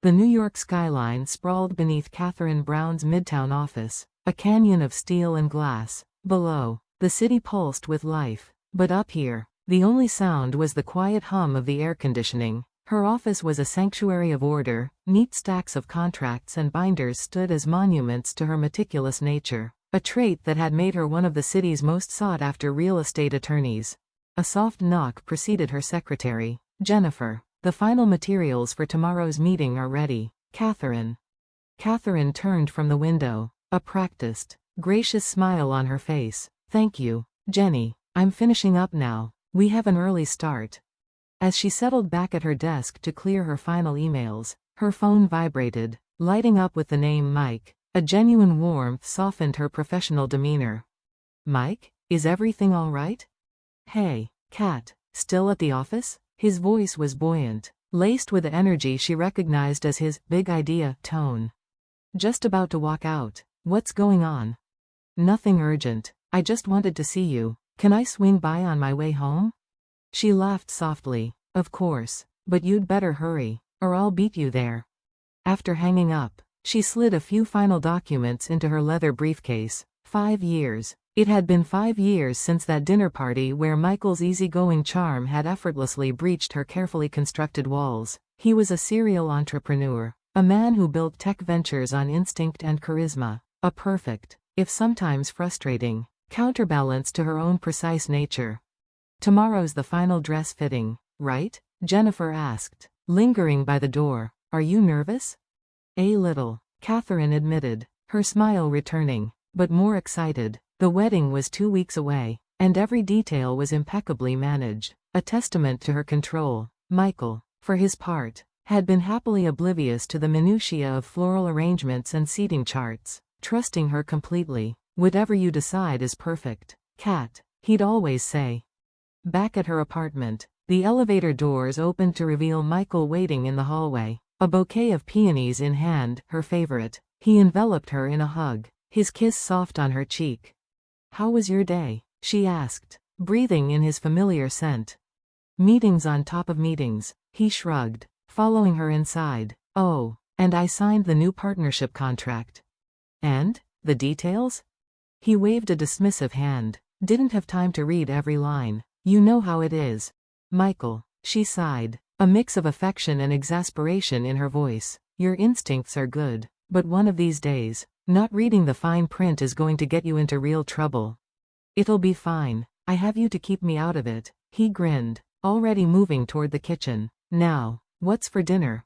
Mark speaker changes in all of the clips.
Speaker 1: The New York skyline sprawled beneath Katherine Brown's Midtown office, a canyon of steel and glass. Below, the city pulsed with life. But up here, the only sound was the quiet hum of the air conditioning. Her office was a sanctuary of order. Neat stacks of contracts and binders stood as monuments to her meticulous nature, a trait that had made her one of the city's most sought-after real estate attorneys. A soft knock preceded her secretary. "Jennifer, the final materials for tomorrow's meeting are ready." "Katherine." Katherine turned from the window, a practiced, gracious smile on her face. "Thank you, Jenny. I'm finishing up now. We have an early start." As she settled back at her desk to clear her final emails, her phone vibrated, lighting up with the name Mike. A genuine warmth softened her professional demeanor. "Mike, is everything all right?" "Hey, Kat, still at the office?" His voice was buoyant, laced with the energy she recognized as his big idea tone. "Just about to walk out. What's going on?" "Nothing urgent. I just wanted to see you. Can I swing by on my way home?" She laughed softly. "Of course, but you'd better hurry, or I'll beat you there." After hanging up, she slid a few final documents into her leather briefcase. 5 years. It had been 5 years since that dinner party where Michael's easygoing charm had effortlessly breached her carefully constructed walls. He was a serial entrepreneur, a man who built tech ventures on instinct and charisma, a perfect, if sometimes frustrating, counterbalance to her own precise nature. "Tomorrow's the final dress fitting, right?" Jennifer asked, lingering by the door. "Are you nervous?" "A little," Katherine admitted, her smile returning, but more excited. The wedding was 2 weeks away, and every detail was impeccably managed, a testament to her control. Michael, for his part, had been happily oblivious to the minutiae of floral arrangements and seating charts, trusting her completely. "Whatever you decide is perfect, Kat," he'd always say. Back at her apartment, the elevator doors opened to reveal Michael waiting in the hallway, a bouquet of peonies in hand, her favorite. He enveloped her in a hug, his kiss soft on her cheek. "How was your day?" she asked, breathing in his familiar scent. "Meetings on top of meetings," he shrugged, following her inside. "Oh, and I signed the new partnership contract." "And? The details?" He waved a dismissive hand. "Didn't have time to read every line. You know how it is." "Michael," she sighed, a mix of affection and exasperation in her voice. "Your instincts are good, but one of these days, not reading the fine print is going to get you into real trouble." "It'll be fine. I have you to keep me out of it." He grinned, already moving toward the kitchen. "Now, what's for dinner?"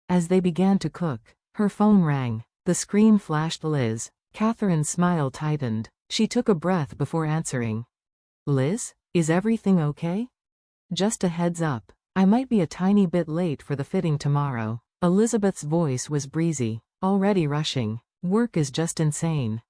Speaker 1: As they began to cook, her phone rang. The screen flashed Liz. Katherine's smile tightened. She took a breath before answering. "Liz, is everything okay? Just a heads up, I might be a tiny bit late for the fitting tomorrow." Elizabeth's voice was breezy. "Already rushing. Work is just insane."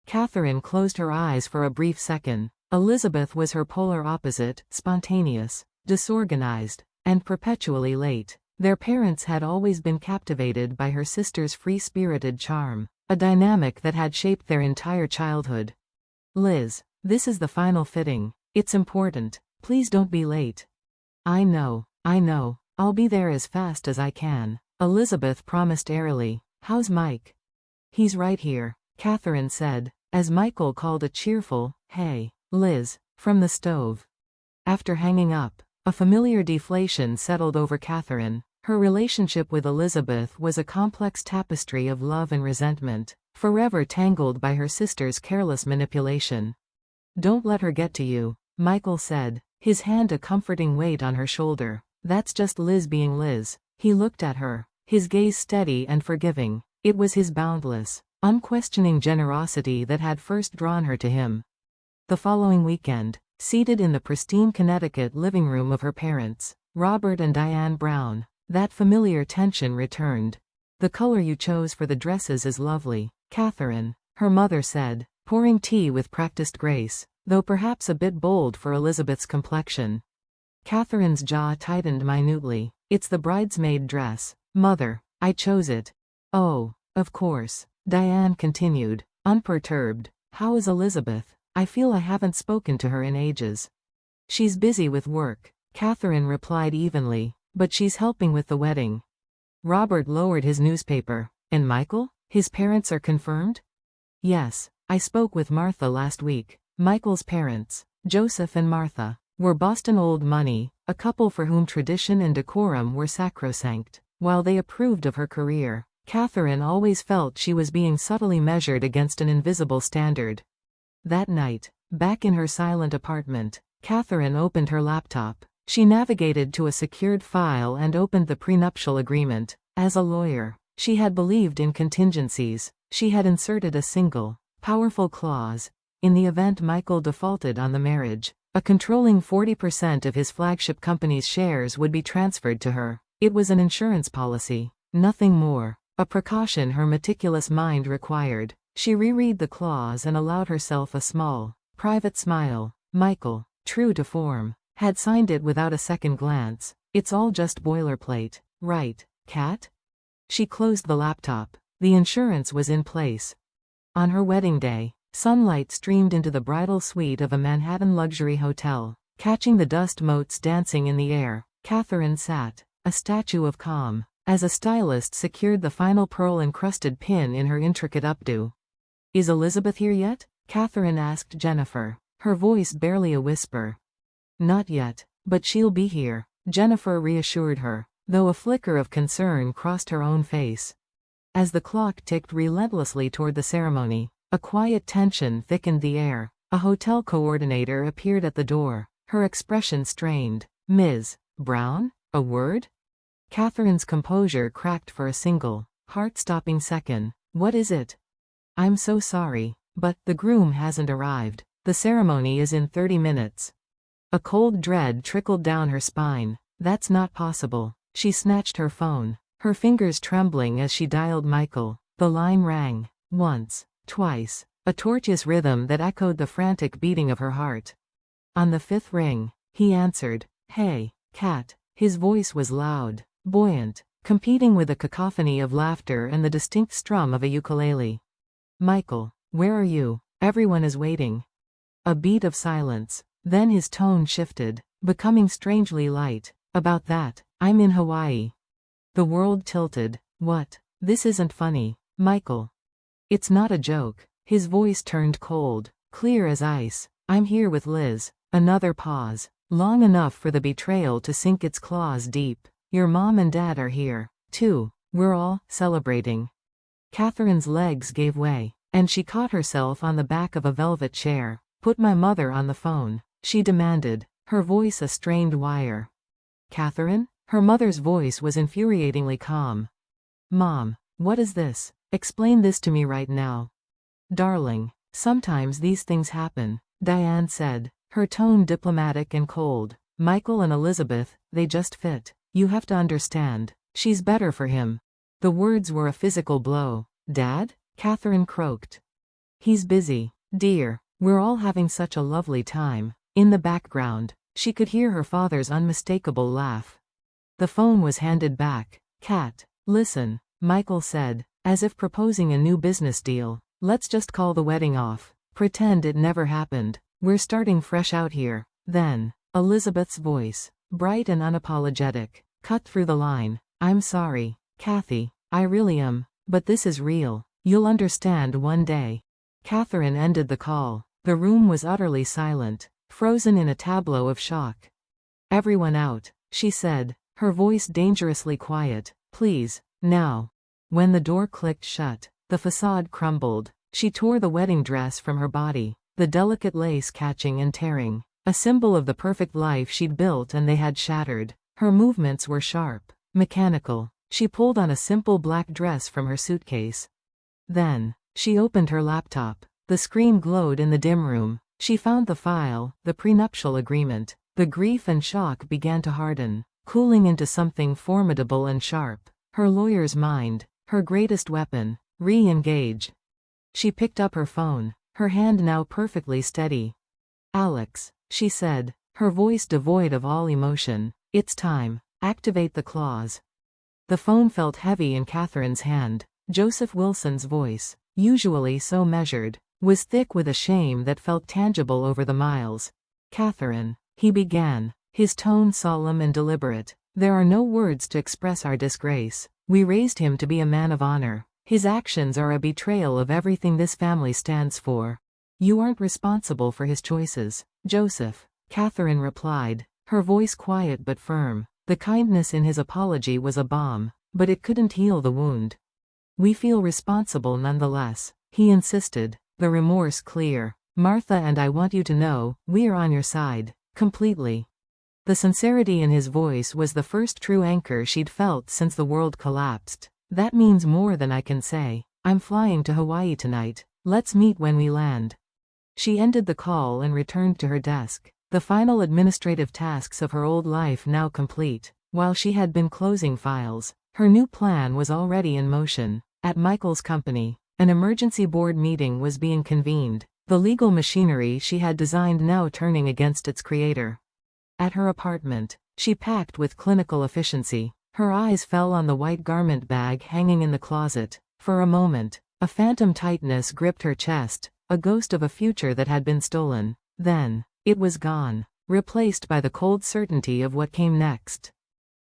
Speaker 1: Katherine closed her eyes for a brief second. Elizabeth was her polar opposite, spontaneous, disorganized, and perpetually late. Their parents had always been captivated by her sister's free-spirited charm, a dynamic that had shaped their entire childhood. "Liz, this is the final fitting. It's important. Please don't be late." I know. I'll be there as fast as I can," Elizabeth promised airily. "How's Mike?" "He's right here," Katherine said, as Michael called a cheerful, "Hey, Liz," from the stove. After hanging up, a familiar deflation settled over Katherine. Her relationship with Elizabeth was a complex tapestry of love and resentment, forever tangled by her sister's careless manipulation. "Don't let her get to you," Michael said, his hand a comforting weight on her shoulder. "That's just Liz being Liz." He looked at her, his gaze steady and forgiving. It was his boundless, unquestioning generosity that had first drawn her to him. The following weekend, seated in the pristine Connecticut living room of her parents, Robert and Diane Brown, that familiar tension returned. "The color you chose for the dresses is lovely, Katherine," her mother said, pouring tea with practiced grace, though perhaps a bit bold for Elizabeth's complexion. Katherine's jaw tightened minutely. "It's the bridesmaid dress, Mother. I chose it." "Oh, of course," Diane continued, unperturbed. "How is Elizabeth? I feel I haven't spoken to her in ages." "She's busy with work," Katherine replied evenly, "but she's helping with the wedding." Robert lowered his newspaper. And Michael? His parents are confirmed? Yes. I spoke with Martha last week. Michael's parents, Joseph and Martha, were Boston old money, a couple for whom tradition and decorum were sacrosanct. While they approved of her career, Katherine always felt she was being subtly measured against an invisible standard. That night, back in her silent apartment, Katherine opened her laptop. She navigated to a secured file and opened the prenuptial agreement. As a lawyer, she had believed in contingencies. She had inserted a single, powerful clause. In the event Michael defaulted on the marriage, a controlling 40% of his flagship company's shares would be transferred to her. It was an insurance policy, nothing more. A precaution her meticulous mind required. She reread the clause and allowed herself a small, private smile. Michael, true to form, had signed it without a second glance. It's all just boilerplate, right, Kat? She closed the laptop. The insurance was in place. On her wedding day, sunlight streamed into the bridal suite of a Manhattan luxury hotel, catching the dust motes dancing in the air. Katherine sat, a statue of calm, as a stylist secured the final pearl-encrusted pin in her intricate updo. Is Elizabeth here yet? Katherine asked Jennifer, her voice barely a whisper. Not yet, but she'll be here, Jennifer reassured her, though a flicker of concern crossed her own face. As the clock ticked relentlessly toward the ceremony, a quiet tension thickened the air. A hotel coordinator appeared at the door, her expression strained. Ms. Brown? A word? Katherine's composure cracked for a single, heart-stopping second. What is it? I'm so sorry, but the groom hasn't arrived. The ceremony is in 30 minutes. A cold dread trickled down her spine. That's not possible. She snatched her phone, her fingers trembling as she dialed Michael. The line rang. Once, twice, a tortuous rhythm that echoed the frantic beating of her heart. On the fifth ring, he answered. Hey, Kat. His voice was loud, buoyant, competing with a cacophony of laughter and the distinct strum of a ukulele. Michael, where are you? Everyone is waiting. A beat of silence. Then his tone shifted, becoming strangely light. About that, I'm in Hawaii. The world tilted. What? This isn't funny, Michael. It's not a joke. His voice turned cold, clear as ice. I'm here with Liz. Another pause, long enough for the betrayal to sink its claws deep. Your mom and dad are here, too. We're all celebrating. Katherine's legs gave way, and she caught herself on the back of a velvet chair. Put my mother on the phone, she demanded, her voice a strained wire. Katherine? Her mother's voice was infuriatingly calm. Mom, what is this? Explain this to me right now. Darling, sometimes these things happen, Diane said, her tone diplomatic and cold. Michael and Elizabeth, they just fit. You have to understand. She's better for him. The words were a physical blow. Dad? Katherine croaked. He's busy, dear. We're all having such a lovely time. In the background, she could hear her father's unmistakable laugh. The phone was handed back. Kat, listen, Michael said, as if proposing a new business deal. Let's just call the wedding off. Pretend it never happened. We're starting fresh out here. Then, Elizabeth's voice, bright and unapologetic, cut through the line. I'm sorry, Cathy, I really am, but this is real. You'll understand one day. Katherine ended the call. The room was utterly silent, frozen in a tableau of shock. Everyone out, she said, her voice dangerously quiet. Please, now. When the door clicked shut, the facade crumbled. She tore the wedding dress from her body, the delicate lace catching and tearing, a symbol of the perfect life she'd built, and they had shattered. Her movements were sharp, mechanical. She pulled on a simple black dress from her suitcase. Then, she opened her laptop. The screen glowed in the dim room. She found the file, the prenuptial agreement. The grief and shock began to harden, cooling into something formidable and sharp. Her lawyer's mind, her greatest weapon, re-engage. She picked up her phone, her hand now perfectly steady. Alex, she said, her voice devoid of all emotion. It's time. Activate the clause. The phone felt heavy in Katherine's hand. Joseph Wilson's voice, usually so measured, was thick with a shame that felt tangible over the miles. Katherine, he began, his tone solemn and deliberate. There are no words to express our disgrace. We raised him to be a man of honor. His actions are a betrayal of everything this family stands for. You aren't responsible for his choices, Joseph, Katherine replied, her voice quiet but firm. The kindness in his apology was a balm, but it couldn't heal the wound. We feel responsible nonetheless, he insisted, the remorse clear. Martha and I want you to know, we are on your side, completely. The sincerity in his voice was the first true anchor she'd felt since the world collapsed. That means more than I can say. I'm flying to Hawaii tonight. Let's meet when we land. She ended the call and returned to her desk, the final administrative tasks of her old life now complete. While she had been closing files, her new plan was already in motion. At Michael's company, an emergency board meeting was being convened, the legal machinery she had designed now turning against its creator. At her apartment, she packed with clinical efficiency. Her eyes fell on the white garment bag hanging in the closet. For a moment, a phantom tightness gripped her chest, a ghost of a future that had been stolen. Then, it was gone, replaced by the cold certainty of what came next.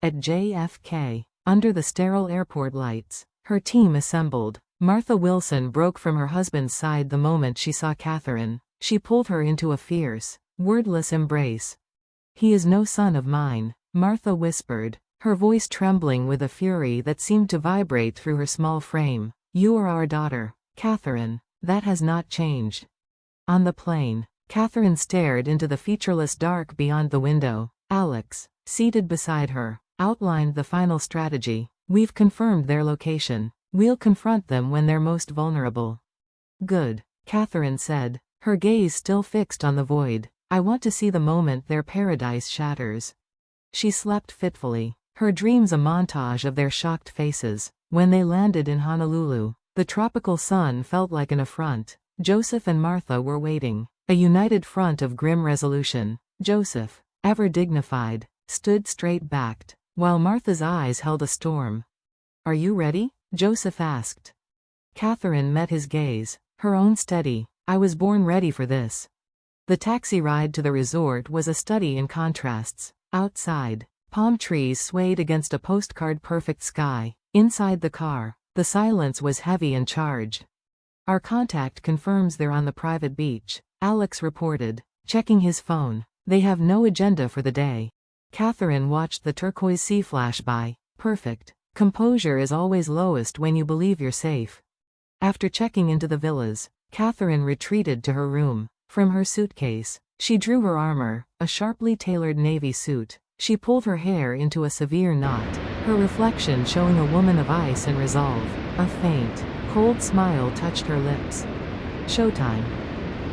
Speaker 1: At JFK, under the sterile airport lights, her team assembled. Martha Wilson broke from her husband's side the moment she saw Katherine. She pulled her into a fierce, wordless embrace. "He is no son of mine," Martha whispered, her voice trembling with a fury that seemed to vibrate through her small frame. "You are our daughter, Katherine. That has not changed." On the plane, Katherine stared into the featureless dark beyond the window. Alex, seated beside her, outlined the final strategy. "We've confirmed their location. We'll confront them when they're most vulnerable." "Good," Katherine said, her gaze still fixed on the void. "I want to see the moment their paradise shatters." She slept fitfully, her dreams a montage of their shocked faces. When they landed in Honolulu, the tropical sun felt like an affront. Joseph and Martha were waiting, a united front of grim resolution. Joseph, ever dignified, stood straight-backed, while Martha's eyes held a storm. "Are you ready?" Joseph asked. Katherine met his gaze, her own steady. "I was born ready for this." The taxi ride to the resort was a study in contrasts. Outside, palm trees swayed against a postcard-perfect sky. Inside the car, the silence was heavy and charged. "Our contact confirms they're on the private beach," Alex reported, checking his phone. "They have no agenda for the day." Katherine watched the turquoise sea flash by. Perfect. Composure is always lowest when you believe you're safe. After checking into the villas, Katherine retreated to her room. From her suitcase, she drew her armor, a sharply tailored navy suit. She pulled her hair into a severe knot, her reflection showing a woman of ice and resolve. A faint, cold smile touched her lips. Showtime.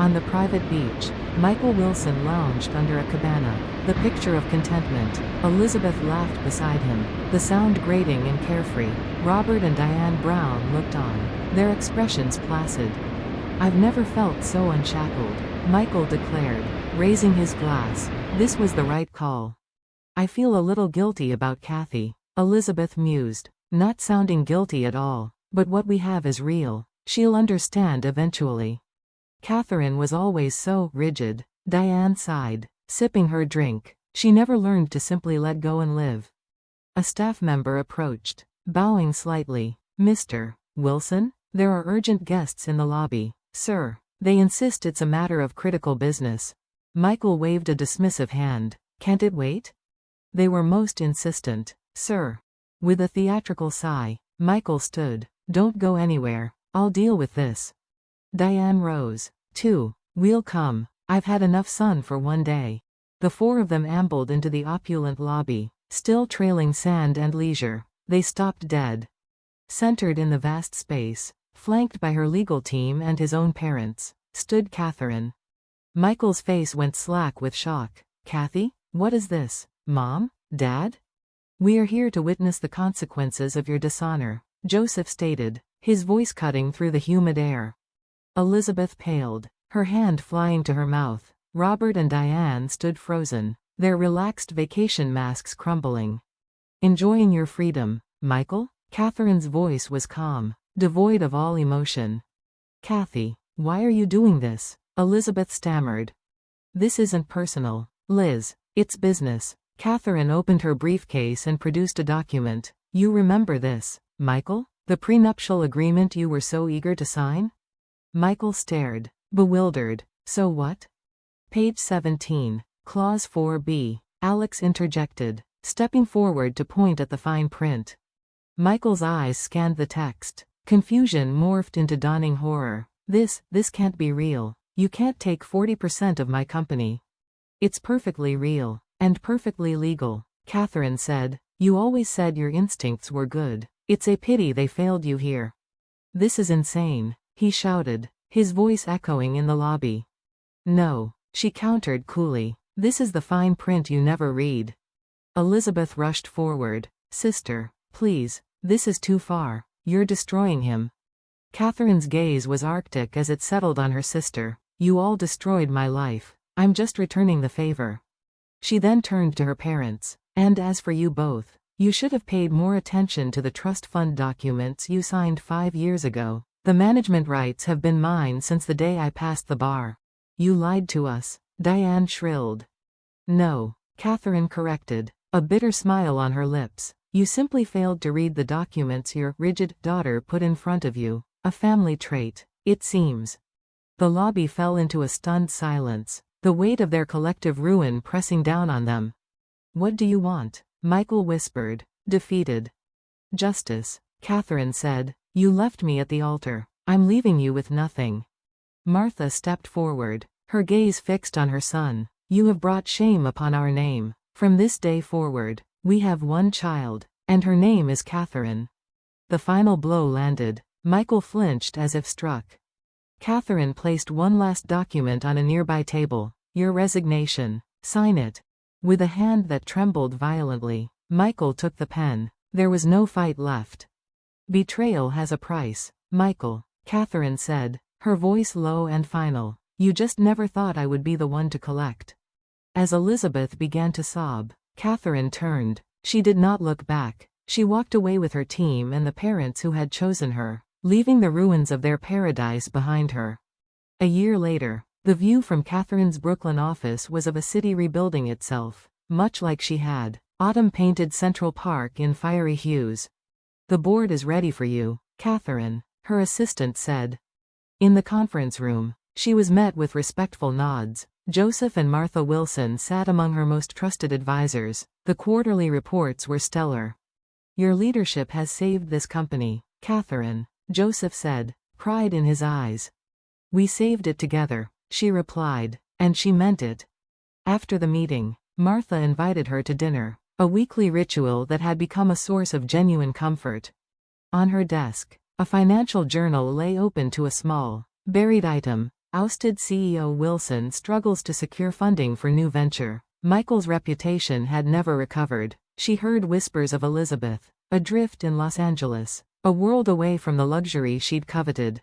Speaker 1: On the private beach, Michael Wilson lounged under a cabana, the picture of contentment. Elizabeth laughed beside him, the sound grating and carefree. Robert and Diane Brown looked on, their expressions placid. "I've never felt so unshackled," Michael declared, raising his glass. This was the right call. "I feel a little guilty about Cathy," Elizabeth mused, "not sounding guilty at all, but what we have is real. She'll understand eventually." Katherine was always so rigid, Diane sighed, sipping her drink. She never learned to simply let go and live. A staff member approached, bowing slightly. "Mr. Wilson, there are urgent guests in the lobby." "Sir, they insist it's a matter of critical business." Michael waved a dismissive hand. "Can't it wait?" "They were most insistent, sir." With a theatrical sigh, Michael stood. "Don't go anywhere. I'll deal with this." Diane rose. "Too. We'll come. I've had enough sun for one day." The four of them ambled into the opulent lobby, still trailing sand and leisure. They stopped dead. Centered in the vast space, flanked by her legal team and his own parents, stood Katherine. Michael's face went slack with shock. "Cathy, what is this? Mom? Dad?" "We are here to witness the consequences of your dishonor," Joseph stated, his voice cutting through the humid air. Elizabeth paled, her hand flying to her mouth. Robert and Diane stood frozen, their relaxed vacation masks crumbling. "Enjoying your freedom, Michael?" Katherine's voice was calm, devoid of all emotion. "Cathy, why are you doing this?" Elizabeth stammered. "This isn't personal, Liz. It's business." Katherine opened her briefcase and produced a document. You remember this, Michael? The prenuptial agreement you were so eager to sign? Michael stared, bewildered. So what? Page 17, Clause 4b, Alex interjected, stepping forward to point at the fine print. Michael's eyes scanned the text. Confusion morphed into dawning horror. This can't be real. You can't take 40% of my company. It's perfectly real. And perfectly legal, Katherine said. You always said your instincts were good. It's a pity they failed you here. This is insane, he shouted, his voice echoing in the lobby. No, she countered coolly. This is the fine print you never read. Elizabeth rushed forward. Sister, please, this is too far. You're destroying him. Katherine's gaze was arctic as it settled on her sister. You all destroyed my life. I'm just returning the favor. She then turned to her parents. And as for you both, you should have paid more attention to the trust fund documents you signed 5 years ago. The management rights have been mine since the day I passed the bar. You lied to us, Diane shrilled. No, Katherine corrected, a bitter smile on her lips. You simply failed to read the documents your rigid daughter put in front of you. A family trait, it seems. The lobby fell into a stunned silence, the weight of their collective ruin pressing down on them. What do you want? Michael whispered, defeated. Justice, Katherine said. You left me at the altar. I'm leaving you with nothing. Martha stepped forward, her gaze fixed on her son. You have brought shame upon our name. From this day forward, we have one child, and her name is Katherine. The final blow landed. Michael flinched as if struck. Katherine placed one last document on a nearby table. Your resignation. Sign it. With a hand that trembled violently, Michael took the pen. There was no fight left. Betrayal has a price, Michael, Katherine said, her voice low and final. You just never thought I would be the one to collect. As Elizabeth began to sob, Katherine turned. She did not look back. She walked away with her team and the parents who had chosen her, leaving the ruins of their paradise behind her. A year later, the view from Katherine's Brooklyn office was of a city rebuilding itself, much like she had. Autumn-painted Central Park in fiery hues. The board is ready for you, Katherine, her assistant said. In the conference room, she was met with respectful nods. Joseph and Martha Wilson sat among her most trusted advisors. The quarterly reports were stellar. Your leadership has saved this company, Katherine, Joseph said, pride in his eyes. We saved it together, she replied, and she meant it. After the meeting, Martha invited her to dinner, a weekly ritual that had become a source of genuine comfort. On her desk, a financial journal lay open to a small, buried item. Ousted CEO Wilson struggles to secure funding for new venture. Michael's reputation had never recovered. She heard whispers of Elizabeth, adrift in Los Angeles, a world away from the luxury she'd coveted.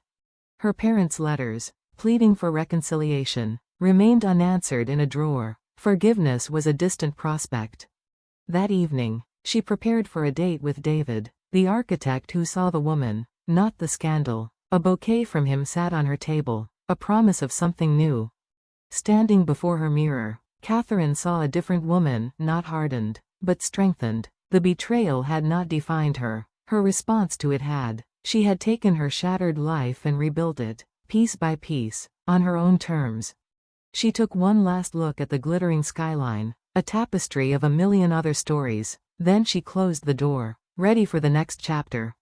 Speaker 1: Her parents' letters, pleading for reconciliation, remained unanswered in a drawer. Forgiveness was a distant prospect. That evening, she prepared for a date with David, the architect who saw the woman, not the scandal. A bouquet from him sat on her table, a promise of something new. Standing before her mirror, Katherine saw a different woman, not hardened, but strengthened. The betrayal had not defined her. Her response to it had. She had taken her shattered life and rebuilt it, piece by piece, on her own terms. She took one last look at the glittering skyline, a tapestry of a million other stories. Then she closed the door, ready for the next chapter.